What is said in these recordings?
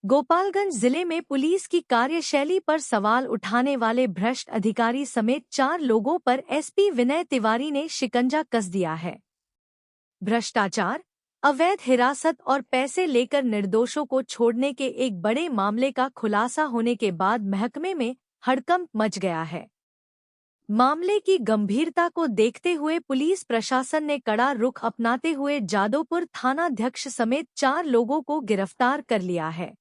गोपालगंज जिले में पुलिस की कार्यशैली पर सवाल उठाने वाले भ्रष्ट अधिकारी समेत 4 लोगों पर एसपी विनय तिवारी ने शिकंजा कस दिया है। भ्रष्टाचार, अवैध हिरासत और पैसे लेकर निर्दोषों को छोड़ने के एक बड़े मामले का खुलासा होने के बाद महकमे में हड़कंप मच गया है। मामले की गंभीरता को देखते हुए पुलिस प्रशासन ने कड़ा रुख अपनाते हुए जादोपुर थानाध्यक्ष समेत 4 लोगों को गिरफ्तार कर लिया है।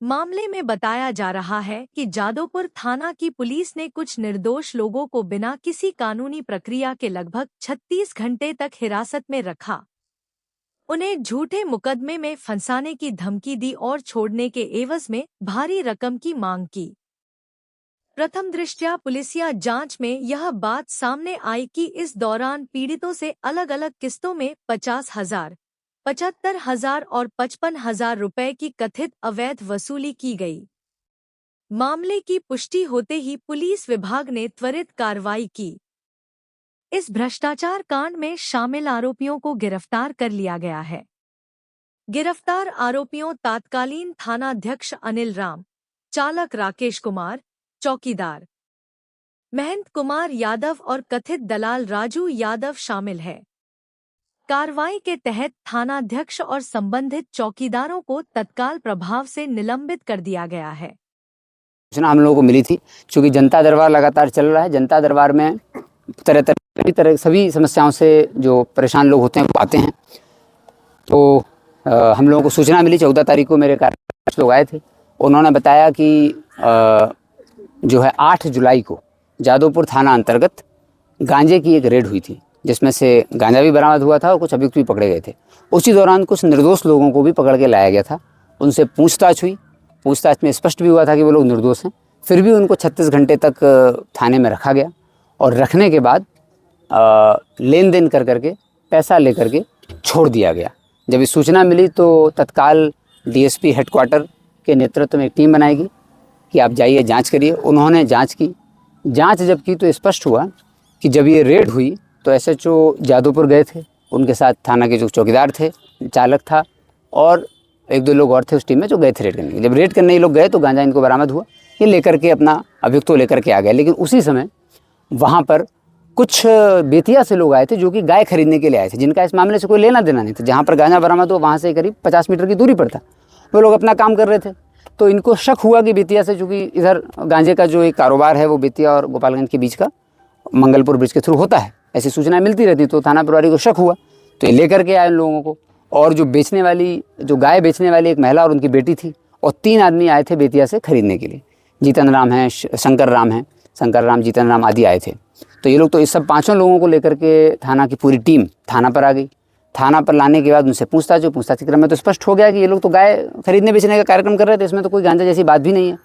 मामले में बताया जा रहा है कि जादोपुर थाना की पुलिस ने कुछ निर्दोष लोगों को बिना किसी कानूनी प्रक्रिया के लगभग 36 घंटे तक हिरासत में रखा, उन्हें झूठे मुकदमे में फंसाने की धमकी दी और छोड़ने के एवज में भारी रकम की मांग की। प्रथम दृष्टया पुलिसिया जांच में यह बात सामने आई कि इस दौरान पीड़ितों से अलग अलग किस्तों में 50,000, 75,000 और 55,000 रुपए की कथित अवैध वसूली की गई। मामले की पुष्टि होते ही पुलिस विभाग ने त्वरित कार्रवाई की। इस भ्रष्टाचार कांड में शामिल आरोपियों को गिरफ्तार कर लिया गया है। गिरफ्तार आरोपियों तत्कालीन थानाध्यक्ष अनिल राम, चालक राकेश कुमार, चौकीदार महंत कुमार यादव और कथित दलाल राजू यादव शामिल है। कार्रवाई के तहत थानाध्यक्ष और संबंधित चौकीदारों को तत्काल प्रभाव से निलंबित कर दिया गया है। सूचना हम लोगों को मिली थी, चूँकि जनता दरबार लगातार चल रहा है। जनता दरबार में तरह सभी समस्याओं से जो परेशान लोग होते हैं वो आते हैं। तो हम लोगों को सूचना मिली 14 तारीख को मेरे कार्यकर्ता लोग आए थे। उन्होंने बताया कि जो है 8 जुलाई को जादोपुर थाना अंतर्गत गांजे की एक रेड हुई थी, जिसमें से गांजा भी बरामद हुआ था और कुछ अभियुक्त भी पकड़े गए थे। उसी दौरान कुछ निर्दोष लोगों को भी पकड़ के लाया गया था। उनसे पूछताछ हुई। पूछताछ में स्पष्ट भी हुआ था कि वो लोग निर्दोष हैं। फिर भी उनको 36 घंटे तक थाने में रखा गया और रखने के बाद लेन देन कर करके पैसा ले करके छोड़ दिया गया। जब इस सूचना मिली तो तत्काल डीएसपी हेडक्वार्टर के नेतृत्व में एक टीम बनाएगी कि आप जाइए जांच करिए। उन्होंने जांच की। जांच जब की तो स्पष्ट हुआ कि जब ये रेड हुई तो एसएचओ जादोपुर गए थे, उनके साथ थाना के जो चौकीदार थे, चालक था और 1-2 लोग और थे उस टीम में जो गए थे रेड करने। जब रेड करने ये लोग गए तो गांजा इनको बरामद हुआ। ये लेकर के अपना अभियुक्तों लेकर के आ गए। लेकिन उसी समय वहाँ पर कुछ बेतिया से लोग आए थे जो कि गाय खरीदने के लिए आए थे, जिनका इस मामले से कोई लेना देना नहीं था। जहाँ पर गांजा बरामद हुआ वहाँ से करीब 50 मीटर की दूरी पर था। वो लोग अपना काम कर रहे थे। तो इनको शक हुआ कि बेतिया से, चूँकि इधर गांजे का जो एक कारोबार है वो बेतिया और गोपालगंज के बीच का मंगलपुर ब्रिज के थ्रू होता है, ऐसी सूचनाएं मिलती रहती। तो थाना प्रभारी को शक हुआ तो ये लेकर के आए इन लोगों को। और जो गाय बेचने वाली एक महिला और उनकी बेटी थी और 3 आदमी आए थे बेतिया से खरीदने के लिए। जीतन राम हैं, शंकर राम, जीतन राम आदि आए थे। तो ये लोग तो इस सब 5 लोगों को लेकर के थाना की पूरी टीम थाना पर आ गई। थाना पर लाने के बाद उनसे पूछताछ के क्रम में तो स्पष्ट हो गया कि ये लोग तो गाय खरीदने बेचने का कार्यक्रम कर रहे थे। इसमें तो कोई गांजा जैसी बात भी नहीं है।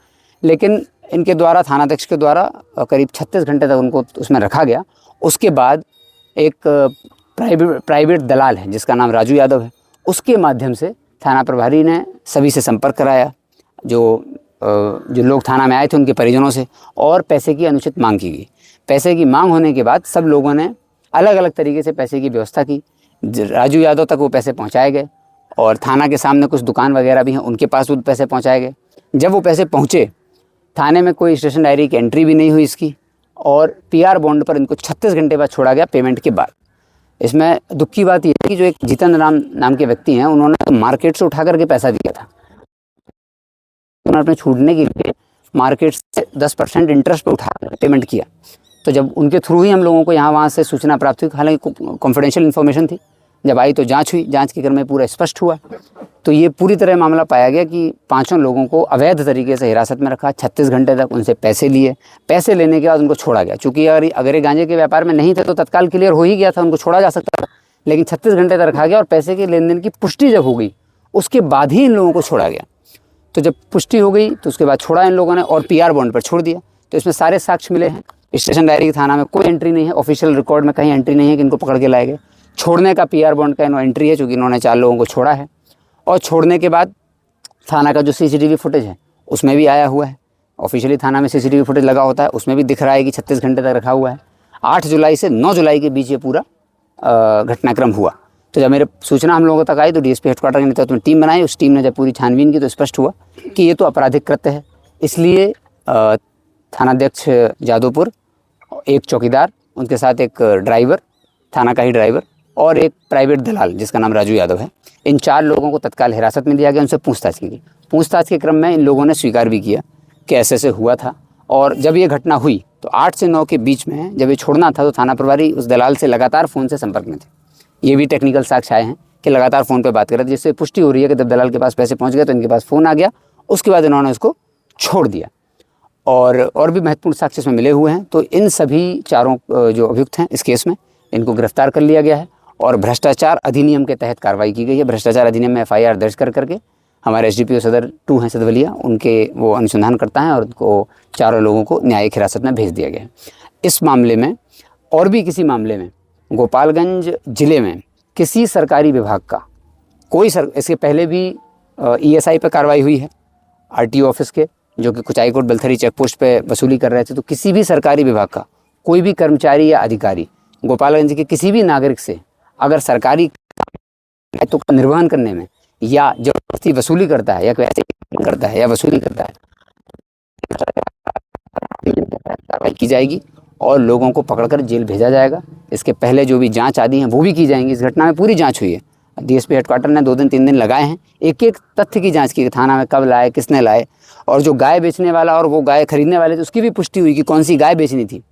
लेकिन इनके द्वारा, थानाध्यक्ष के द्वारा करीब 36 घंटे तक उनको उसमें रखा गया। उसके बाद एक प्राइवेट दलाल है जिसका नाम राजू यादव है, उसके माध्यम से थाना प्रभारी ने सभी से संपर्क कराया, जो लोग थाना में आए थे उनके परिजनों से, और पैसे की अनुचित मांग की गई। पैसे की मांग होने के बाद सब लोगों ने अलग अलग तरीके से पैसे की व्यवस्था की। राजू यादव तक वो पैसे पहुंचाए गए और थाना के सामने कुछ दुकान वगैरह भी हैं, उनके पास वो पैसे पहुंचाए गए। जब वो पैसे पहुंचे, थाने में कोई स्टेशन डायरी की एंट्री भी नहीं हुई इसकी, और पीआर बॉन्ड पर इनको 36 घंटे बाद छोड़ा गया पेमेंट के बाद। इसमें दुख की बात यह है कि जो एक जीतन राम नाम के व्यक्ति हैं, उन्होंने तो मार्केट से उठा करके पैसा दिया था। उन्होंने अपने छूटने के लिए मार्केट से 10% इंटरेस्ट पर उठा पेमेंट किया। तो जब उनके थ्रू ही हम लोगों को यहाँ वहाँ से सूचना प्राप्त हुई, हालांकि कॉन्फिडेंशियल इन्फॉर्मेशन थी, जब आई तो जांच हुई। जांच के क्रम में पूरा स्पष्ट हुआ तो ये पूरी तरह मामला पाया गया कि 5 लोगों को अवैध तरीके से हिरासत में रखा, 36 घंटे तक उनसे पैसे लिए। पैसे लेने के बाद उनको छोड़ा गया। चूँकि अगर ये गांजे के व्यापार में नहीं थे तो तत्काल क्लियर हो ही गया था, उनको छोड़ा जा सकता था। लेकिन 36 घंटे तक रखा गया और पैसे के लेन देन की पुष्टि जब हो गई उसके बाद ही इन लोगों को छोड़ा गया। तो जब पुष्टि हो गई तो उसके बाद छोड़ा इन लोगों ने और पीआर बॉन्ड पर छोड़ दिया। तो इसमें सारे साक्ष्य मिले हैं। स्टेशन डायरी की थाना में कोई एंट्री नहीं है, ऑफिशियल रिकॉर्ड में कहीं एंट्री नहीं है कि इनको पकड़ के लाए गए। छोड़ने का पीआर बॉन्ड का इन्होंने एंट्री है, चूँकि इन्होंने 4 लोगों को छोड़ा है। और छोड़ने के बाद थाना का जो सीसीटीवी फुटेज है उसमें भी आया हुआ है। ऑफिशियली थाना में सीसीटीवी फुटेज लगा होता है, उसमें भी दिख रहा है कि 36 घंटे तक रखा हुआ है। 8 जुलाई से 9 जुलाई के बीच ये पूरा घटनाक्रम हुआ। तो जब मेरे सूचना हम लोगों तक आई तो डीएसपी हेडक्वार्टर के नेतृत्व में टीम बनाई। उस टीम ने जब पूरी छानबीन की तो स्पष्ट हुआ कि ये तो आपराधिक कृत्य है। इसलिए थानाध्यक्ष जादवपुर, एक चौकीदार, उनके साथ एक ड्राइवर, थाना का ही ड्राइवर, और एक प्राइवेट दलाल जिसका नाम राजू यादव है, इन 4 लोगों को तत्काल हिरासत में लिया गया। उनसे पूछताछ की गई। पूछताछ के क्रम में इन लोगों ने स्वीकार भी किया कि ऐसे हुआ था। और जब ये घटना हुई तो 8 से 9 के बीच में जब ये छोड़ना था तो थाना प्रभारी उस दलाल से लगातार फ़ोन से संपर्क में थे। ये भी टेक्निकल साक्ष्य आए हैं कि लगातार फ़ोन पे बात कर रहे थे, जिससे पुष्टि हो रही है कि जब दलाल के पास पैसे पहुंच गए तो इनके पास फ़ोन आ गया। उसके बाद इन्होंने उसको छोड़ दिया। और भी महत्वपूर्ण साक्ष्य इसमें मिले हुए हैं। तो इन सभी चारों जो अभियुक्त हैं इस केस में, इनको गिरफ्तार कर लिया गया है और भ्रष्टाचार अधिनियम के तहत कार्रवाई की गई है। भ्रष्टाचार अधिनियम में FIR दर्ज करके हमारे SDPO सदर 2 हैं सदवलिया, उनके वो अनुसंधान करता है और उनको चारों लोगों को न्यायिक हिरासत में भेज दिया गया है। इस मामले में और भी किसी मामले में गोपालगंज जिले में किसी सरकारी विभाग का कोई इसके पहले भी ESI पर कार्रवाई हुई है, RTO ऑफिस के, जो कि कुचाईकोट बलथरी चेक पोस्ट पे वसूली कर रहे थे। तो किसी भी सरकारी विभाग का कोई भी कर्मचारी या अधिकारी गोपालगंज के किसी भी नागरिक से अगर सरकारी दायित्व का निर्वहन करने में या जबरदस्ती वसूली करता है या कोई ऐसे करता है या वसूली करता है, कार्रवाई की जाएगी और लोगों को पकड़कर जेल भेजा जाएगा। इसके पहले जो भी जांच आदि हैं वो भी की जाएंगी। इस घटना में पूरी जांच हुई है। DSP हेडक्वार्टर ने 2 दिन 3 दिन लगाए हैं, एक तथ्य की जांच की, थाना में कब लाए, किसने लाए, और जो गाय बेचने वाला और वो गाय खरीदने वाले थे उसकी भी पुष्टि हुई कि कौन सी गाय बेचनी थी।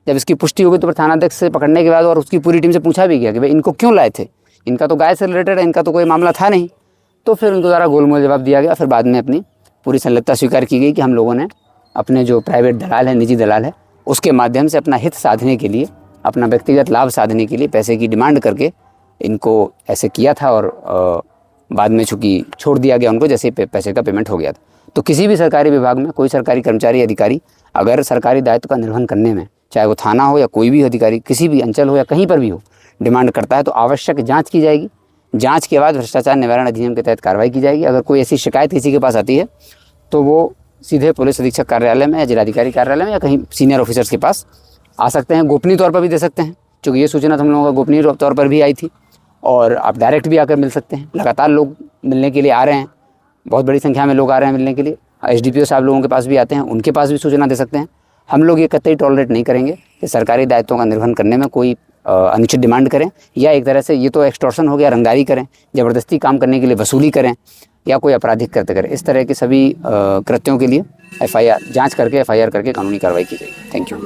जब इसकी पुष्टि हो गई तो फिर थानाध्यक्ष से पकड़ने के बाद और उसकी पूरी टीम से पूछा भी गया कि भाई इनको क्यों लाए थे, इनका तो गाय से रिलेटेड है, इनका तो कोई मामला था नहीं। तो फिर उनको ज़रा गोलमोल जवाब दिया गया। फिर बाद में अपनी पूरी संलिप्तता स्वीकार की गई कि हम लोगों ने अपने जो प्राइवेट दलाल है, निजी दलाल है, उसके माध्यम से अपना हित साधने के लिए, अपना व्यक्तिगत लाभ साधने के लिए पैसे की डिमांड करके इनको ऐसे किया था और बाद में चूँकि छोड़ दिया गया उनको जैसे पैसे का पेमेंट हो गया था। तो किसी भी सरकारी विभाग में कोई सरकारी कर्मचारी अधिकारी अगर सरकारी दायित्व का निर्वहन करने में, चाहे वो थाना हो या कोई भी अधिकारी किसी भी अंचल हो या कहीं पर भी हो, डिमांड करता है तो आवश्यक जांच की जाएगी। जांच के बाद भ्रष्टाचार निवारण अधिनियम के तहत कार्रवाई की जाएगी। अगर कोई ऐसी शिकायत किसी के पास आती है तो वो सीधे पुलिस अधीक्षक कार्यालय में या जिलाधिकारी कार्यालय में या कहीं सीनियर ऑफिसर्स के पास आ सकते हैं। गोपनीय तौर पर भी दे सकते हैं, क्योंकि ये सूचना तो हम लोगों का गोपनीय तौर पर भी आई थी, और आप डायरेक्ट भी आकर मिल सकते हैं। लगातार लोग मिलने के लिए आ रहे हैं, बहुत बड़ी संख्या में लोग आ रहे हैं मिलने के लिए। SDPO साहब लोगों के पास भी आते हैं, उनके पास भी सूचना दे सकते हैं। हम लोग ये कतई टॉलरेट नहीं करेंगे कि सरकारी दायित्वों का निर्वहन करने में कोई अनुचित डिमांड करें, या एक तरह से ये तो एक्सटॉर्शन हो गया, रंगदारी करें, ज़बरदस्ती काम करने के लिए वसूली करें, या कोई आपराधिक कृत्य करें। इस तरह के सभी कृत्यों के लिए FIR जांच करके FIR करके कानूनी कार्रवाई की जाएगी। Thank you.